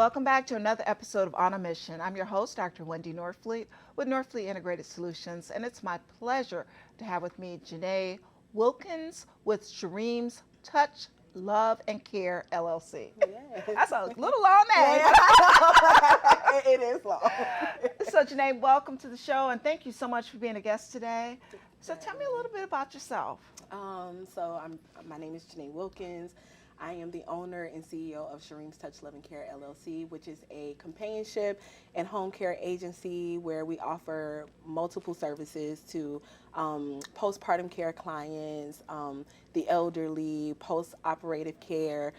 Welcome back to another episode of On a Mission. I'm your host, Dr. Wendy Norfleet with Norfleet Integrated Solutions, and it's my pleasure to have with me Jannai Wilkins with Shareem's Touch, Love, and Care, LLC. Yes. That's a little long name. Yeah. It is long. So Jannai, welcome to the show, and thank you so much for being a guest today. So tell me a little bit about yourself. My name is Jannai Wilkins. I am the owner and CEO of Shareem's Touch, Love, and Care, LLC, which is a companionship and home care agency where we offer multiple services to postpartum care clients, the elderly, post-operative care,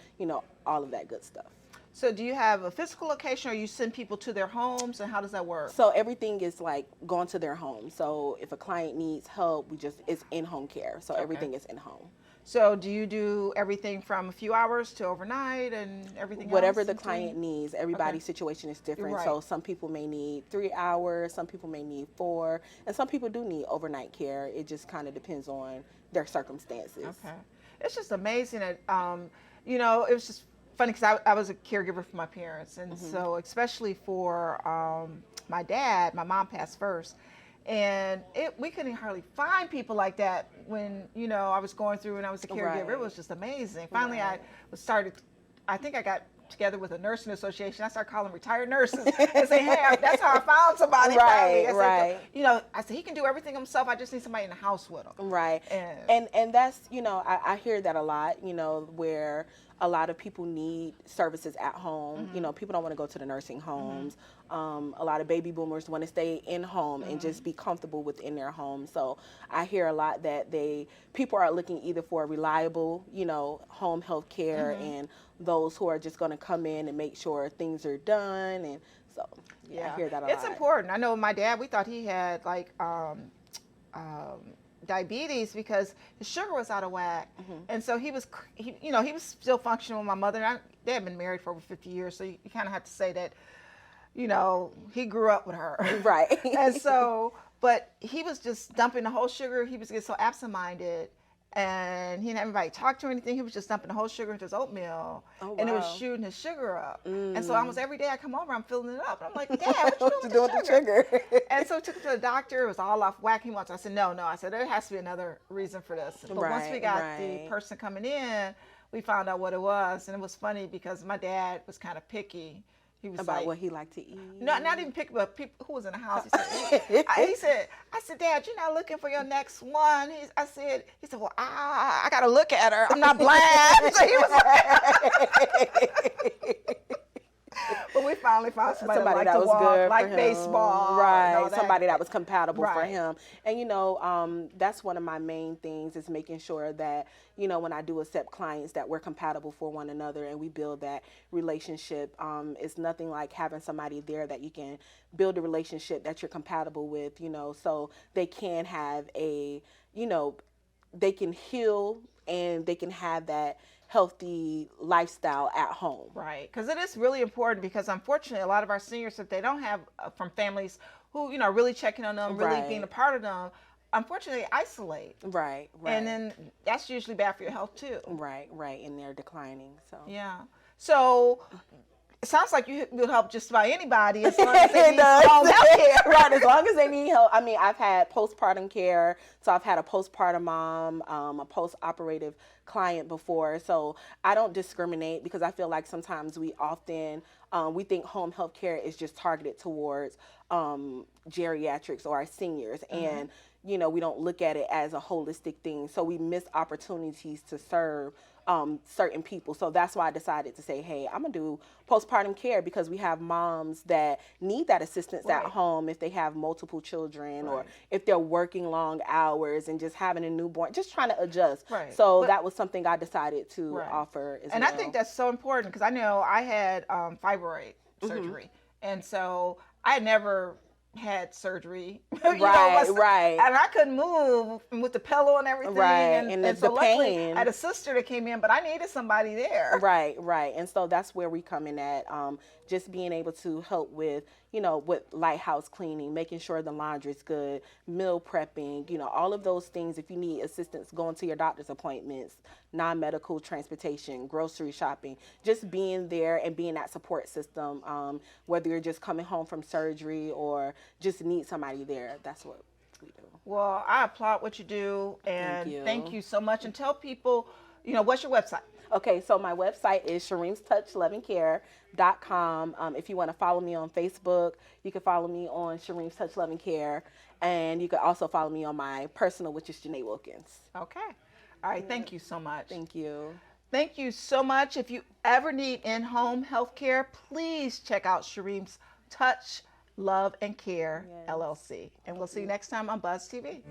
all of that good stuff. So do you have a physical location, or you send people to their homes, and how does that work? So everything is like going to their home. So if a client needs help, it's in-home care. So everything is in-home. So do you do everything from a few hours to overnight and everything else? Whatever the client needs. Everybody's situation is different. Right. So some people may need 3 hours, some people may need 4, and some people do need overnight care. It just kind of depends on their circumstances. Okay. It's just amazing that, it was just funny because I was a caregiver for my parents. And so especially for my dad, my mom passed first. And we couldn't hardly find people like that when, I was going through and I was a caregiver. Right. It was just amazing. Finally, I think I got together with a nursing association. I started calling retired nurses and say, hey, that's how I found somebody. Right, I said, I said, he can do everything himself. I just need somebody in the house with him. Right. And that's, I hear that a lot, where a lot of people need services at home. People don't want to go to the nursing homes. A lot of baby boomers want to stay in home and just be comfortable within their home. So I hear a lot that people are looking either for reliable, home health care and those who are just going to come in and make sure things are done. And so I hear that a lot. It's important. I know my dad, we thought he had diabetes because his sugar was out of whack. And so he was still functional with my mother. They had been married for over 50 years. So you kind of have to say that, he grew up with her. Right. And so, but he was just dumping the whole sugar. He was getting so absent-minded, and he didn't have anybody talk to or anything. He was just dumping the whole sugar into his oatmeal, and it was shooting his sugar up. And so almost every day I come over, I'm filling it up. And I'm like, Dad, what you doing with the sugar? And so I took it to the doctor. It was all off whack. He wants. I said, no. I said, there has to be another reason for this. But once we got the person coming in, we found out what it was. And it was funny because my dad was kind of picky. He was about what he liked to eat. No, not even pick, but people who was in the house. I said, Dad, you're not looking for your next one. He said, well, I got to look at her. I'm not blind. So he was like, but we finally found somebody that was good, like baseball, right? Somebody that was compatible for him. And that's one of my main things is making sure that when I do accept clients that we're compatible for one another and we build that relationship. It's nothing like having somebody there that you can build a relationship that you're compatible with, so they can have they can heal and they can have that healthy lifestyle at home. Right, because it is really important because unfortunately a lot of our seniors, if they don't have from families who, are really checking on them, really being a part of them, unfortunately isolate. Right. And then that's usually bad for your health too. Right, and they're declining. So yeah. So it sounds like you will help just about anybody as long as they need home health care. Right, as long as they need help. I mean, I've had postpartum care, so I've had a postpartum mom, a post-operative client before. So I don't discriminate because I feel like sometimes we often, we think home health care is just targeted towards geriatrics or our seniors. And, we don't look at it as a holistic thing. So we miss opportunities to serve certain people. So that's why I decided to say, hey, I'm going to do postpartum care because we have moms that need that assistance at home if they have multiple children or if they're working long hours and just having a newborn, just trying to adjust. So that was something I decided to offer as well. I think that's so important because I know I had fibroid surgery. And so I had never had surgery, and I couldn't move with the pillow and everything, and so luckily I had a sister that came in, but I needed somebody there. Right, and so that's where we come in at, just being able to help with, with lighthouse cleaning, making sure the laundry's good, meal prepping, all of those things. If you need assistance going to your doctor's appointments, non-medical transportation, grocery shopping, just being there and being that support system, whether you're just coming home from surgery or just need somebody there, that's what we do. Well, I applaud what you do, and thank you so much. And tell people, what's your website? Okay, so my website is shareemstouchlovingcare.com. If you want to follow me on Facebook, you can follow me on Shareem's Touch Loving Care, and you can also follow me on my personal, which is Jannai Wilkins. Okay. All right, thank you so much. Thank you. Thank you so much. If you ever need in-home health care, please check out Shareem's Touch Love and Care LLC. And we'll see you next time on Buzz TV.